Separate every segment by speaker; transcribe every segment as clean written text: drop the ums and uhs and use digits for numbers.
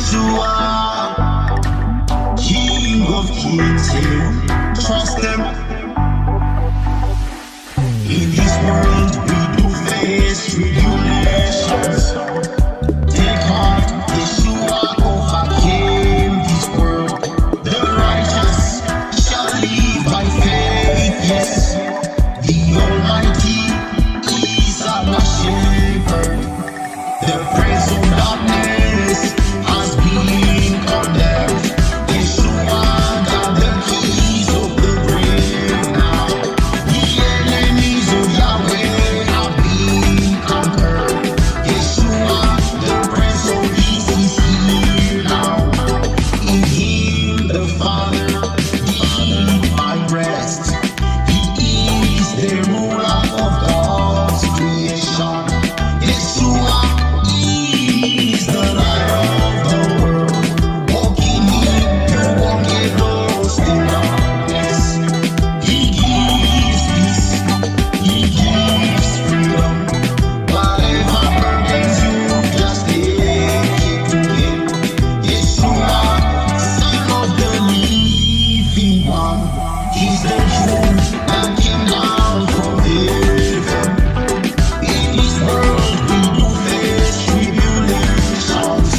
Speaker 1: Yeshua, King of Kings, trust Him. In this world we do face tribulations. Take heart, Yeshua overcame this world. The righteous shall live by faith, yes. The Almighty is our shepherd. The prince of darkness has been condemned. Yeshua got the keys of the grave now. The enemies of Yahweh have been conquered. Yeshua, the prince of peace, is here now. In Him the Father did find rest. He is the ruler of God's creation. Yeshua is the light of the world. Walking in the walking lost in darkness. He gives peace. He gives freedom. Whatever burdens you, just take it to Him. Yeshua, Son of the living one. He's the truth that came down from heaven. In this world we do face tribulations.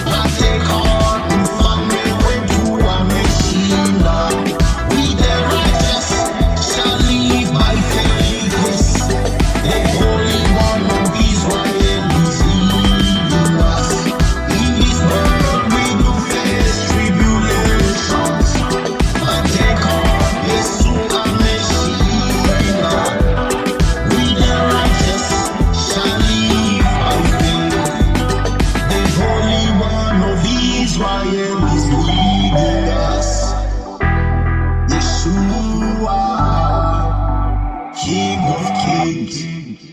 Speaker 1: But take heart, mfalme, wetu, ameshinda. We the righteous shall live by faith, yes. The Holy One of Israel is leading us. In this world we do face tribulations. But take heart, Yeshua ameshinda. We the righteous shall live by faith. The Holy One of Israel is leading us. Yeshua, King of Kings.